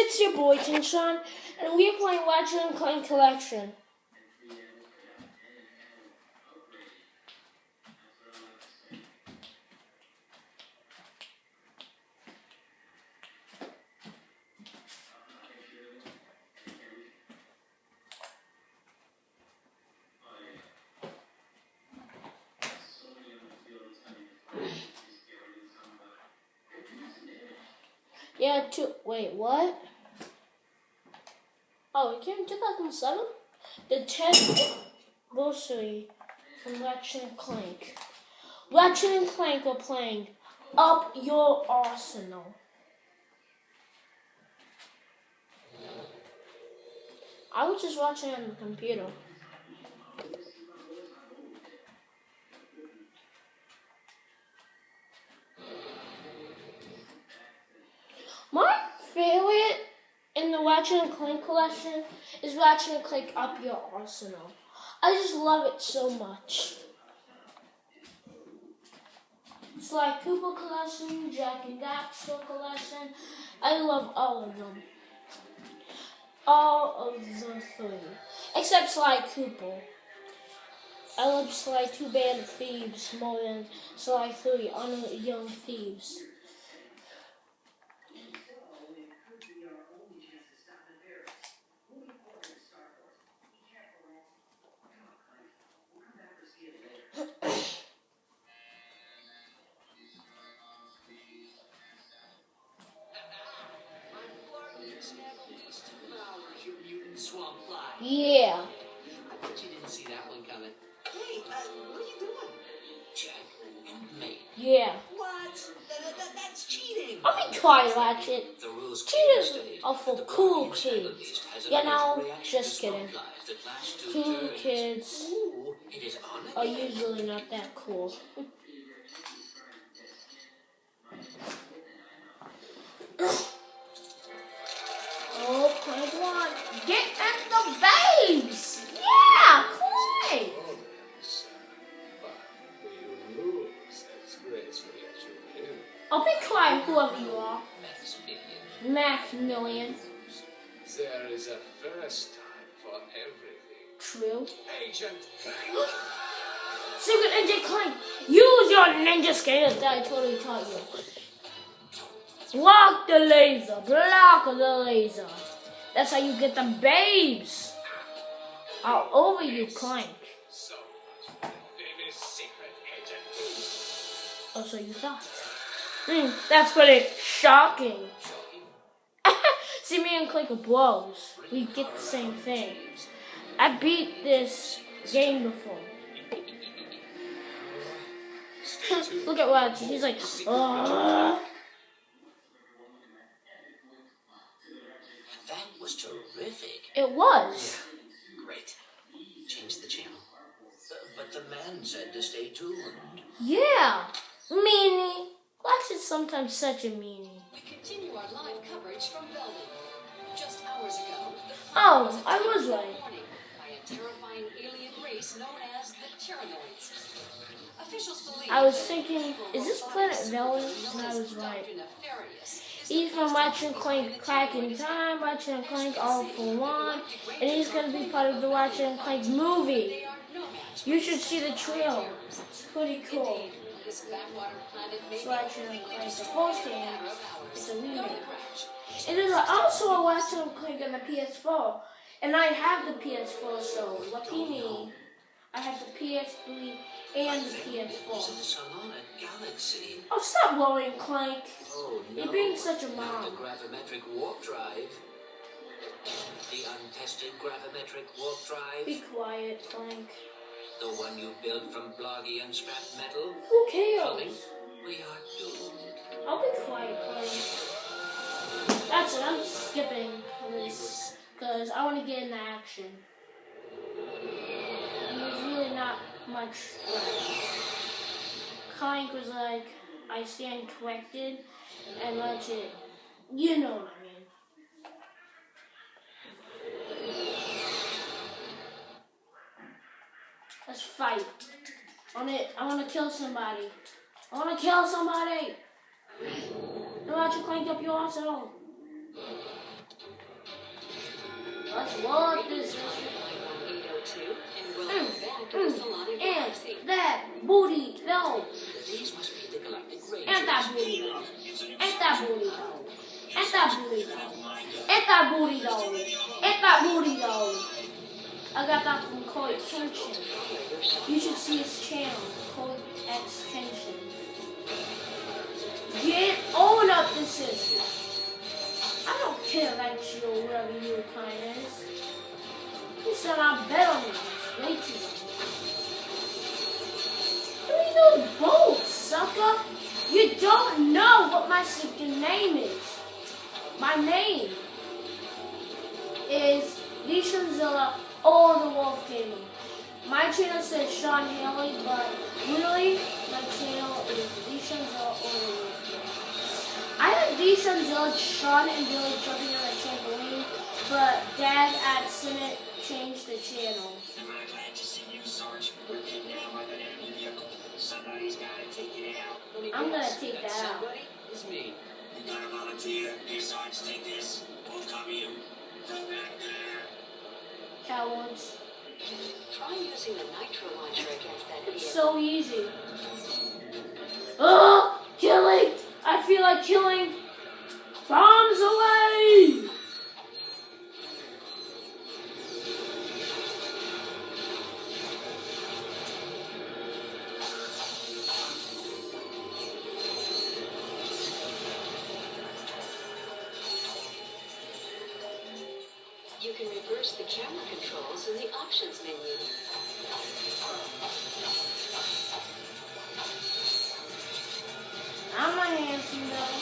it's your boy Tinshan, and we're playing Ratchet and Clank Collection. Yeah, wait, what? Oh, it came in 2007? The 10th anniversary from Ratchet and Clank. Ratchet and Clank are playing Up Your Arsenal. I was just watching it on the computer. My favorite in the Ratchet and Clank collection is Ratchet and Clank Up Your Arsenal. I just love it so much. Sly Cooper collection, Jack and Daxter collection. I love all of them. All of the three. Except Sly Cooper. I love Sly 2 Band of Thieves more than Sly 3 on Young Thieves. Yeah. I bet you didn't see that one coming. Hey, what are you doing? Jack and me. Yeah. What? That's cheating. I'll be quiet, Ratchet. Cheaters are for cool kids. You know, just kidding. Cool kids are usually not that cool. Oh, Clank one. Get at the babes! Yeah, Clank! I'll be quiet, whoever you are. Maximilian. There is a first time for everything. True. Agent Secret Agent Clank, use your ninja skills that I totally taught you. Block the laser. Block the laser. That's how you get the babes. All over you, Clank. So much for the famous secret agent. Oh, so you thought. That's pretty shocking. See, me and Clank are bros. We get the same thing. I beat this game before. Look at Ratchet. He's like, That was terrific. It was. Great. Change the channel. But the man said to stay tuned. Yeah. Meanie. Ratchet's sometimes such a meanie. We continue our live coverage from Belden. Just hours ago, Oh, I was right. by a terrifying alien race known as the Tyrannoids. Officials believe I was thinking, is this planet Velvet? And I was right. He's from Ratchet and Clank Crack in Time, Ratchet and Clank All for One, and he's going to be part of the Ratchet and Clank movie. You should see the trailer. It's pretty cool. It's Ratchet and Clank, the first game. It's a remake. And there's also a Ratchet and Clank on the PS4, and I have the PS4, so lucky me. I have the PS3 and the PS4. Solana Galaxy. Oh, stop worrying, Clank. Oh, no. You're being such a The mom. gravimetric warp drive. The untested gravimetric warp drive. Be quiet, Clank. The one you built from bloggy and scrap metal. Who cares? Clank, we are doomed. I'll be quiet, Clank. That's it, I'm skipping this because I want to get into action. And there's really not much left. Clank was like, I stand corrected, and Ratchet, you know what I mean. Let's fight. I want to kill somebody. I want to kill somebody. Ratchet, Clank up your arsenal. Let's load this. And that booty though. These must be the galactic range. And that booty though. And that booty though. And that booty though. And that booty though. And that booty though. I got that from Koi Extension. You should see his channel, Koi Extension. Get on up the system. I don't care about you or whatever your kind is. You said I bet on this. Way too much. Give me those bolts, sucker. You don't know what my second name is. My name is Leeshonzilla or the Wolf Gaming. My channel says Sean Haley, but really, my channel is Leeshonzilla or the Wolf Gaming. I had Leeshonzilla, Sean, and Billy jumping on a trampoline, but Dad at Senate changed the channel. I'm glad to see you, Sarge. We're getting out by the enemy vehicle. Somebody's got to take it out. I'm gonna take that out. Somebody is me. You got to volunteer. Here, Sarge, take this. We'll cover you. Come back there. Cowards. Try using the nitro launcher against that idiot. It's so easy. Oh, killing! I feel like killing. Bombs away! You can reverse the camera controls in the options menu. I'm not handsome though.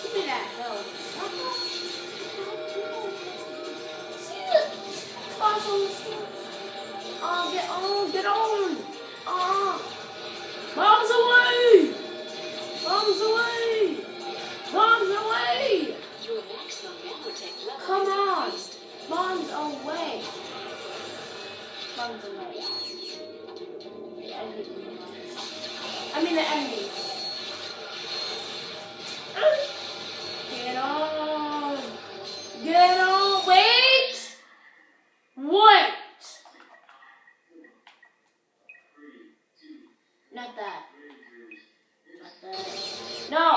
Give me that though. See this class on the store? Oh, get on, get on. Bombs away! Bombs away! Bombs away! Your maximum nanotech level Come is on! increased. Bombs away! Bombs away. I hate the bombs. I mean the enemies. Get on! Get on! Wait! Wait! Not that. Not that. No!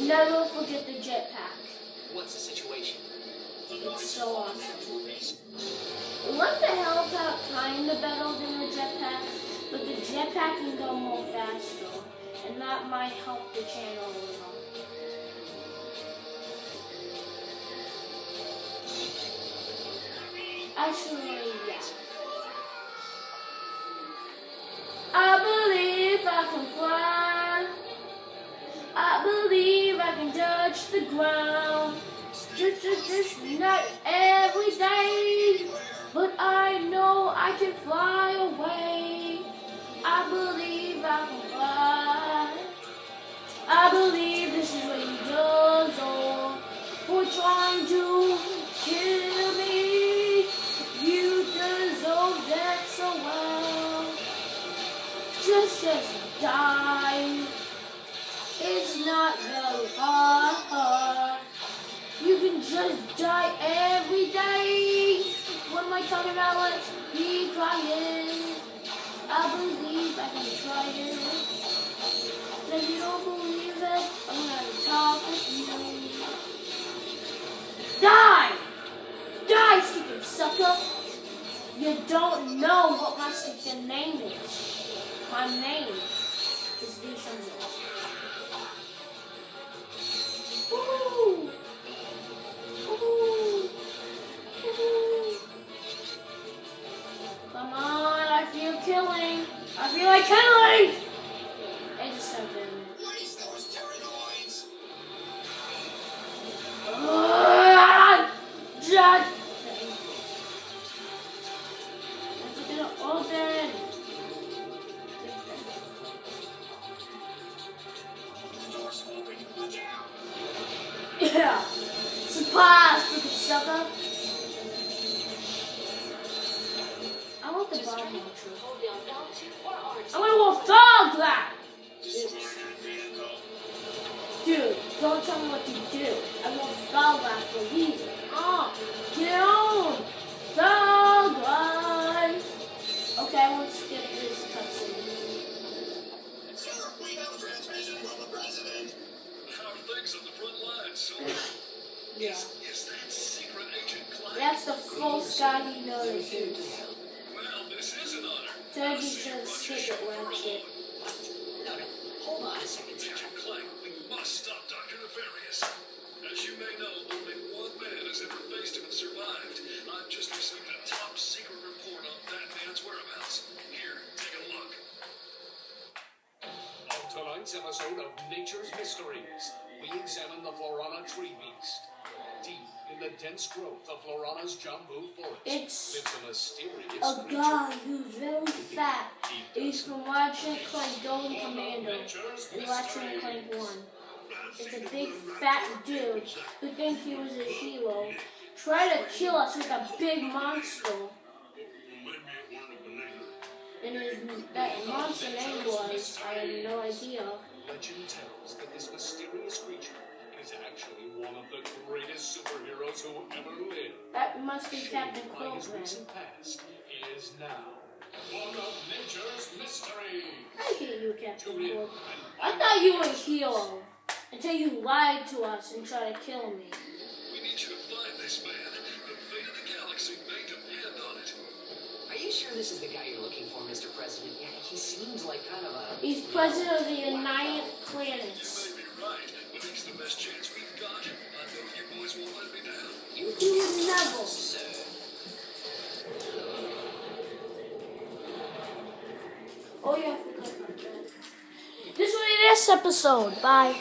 Never forget the jetpack. What's the situation? It's so awesome. Like the helicopter kinda better than the jetpack, but the jetpack can go more faster, and that might help the channel a little. Actually, yeah. I believe I can fly. I believe I can touch the ground. Just not every day, but I know I can fly away. I believe I can fly. I believe this is what he does all for trying to kill me. You deserve that so well. Just die. It's not very hard. You can just die every day. What am I talking about? Let's be quiet. I believe I can try it. And if you don't believe it, I'm gonna talk with you. Die! Die, stupid sucker! You don't know what my stupid name is. My name is Leeshonzilla. Woo! Woo! Woo! Come on, I feel killing. I feel like killing! I just stepped in. Waste those terranoids. Just it's gonna open. Doors open. Look out. Yeah. Surprise, stupid sucker. want the bomb launcher. Hold down L2 or R2. I'm gonna go thug that! Spark that vehicle. Dude, don't tell me what to do. I'm gonna thug that for you. Get on! Thug life! Okay, I won't skip this cutscene. Sir, we have a transmission from the president. How are things on the front lines, sir? Yeah. Is that secret agent Clank? That's the first guy he notices. Well, this is an honor. Third he says skip it, Ratchet. No, hold on a second, sir. Agent Clank, we must stop Dr. Nefarious. As you may know, only one man has ever faced him and survived. I've just received a top secret report on that man's whereabouts. Here, take a look. On tonight's episode of Nature's Mysteries, we examine the Florana tree beast. Deep in the dense growth of Florana's Jambu forest It's lives a mysterious a creature. guy who's very fat. He's from Ratchet and Clank Golden Commando in Ratchet and Clank 1. It's a big fat dude who thinks he was a hero. Tried to kill us with a big monster. And that monster name was, I have no idea. Legend tells that this mysterious creature is actually one of the greatest superheroes who ever lived. That must be Captain By his Coulson. recent past, he is now one of Nature's Mysteries. I hate you, Captain Tune in Coulson. and I thought you were a hero until you lied to us and tried to kill me. We need you to find this man. The fate of the galaxy may depend on it. Are you sure this is the guy you're looking for, Mr. President? Yeah, he seems like kind of a... He's president of the United Planets. You may be right, but he's the best chance we've got. I know you boys won't let me down. You He would never. sir. Oh yeah, I forgot about that. This will be this episode. Bye.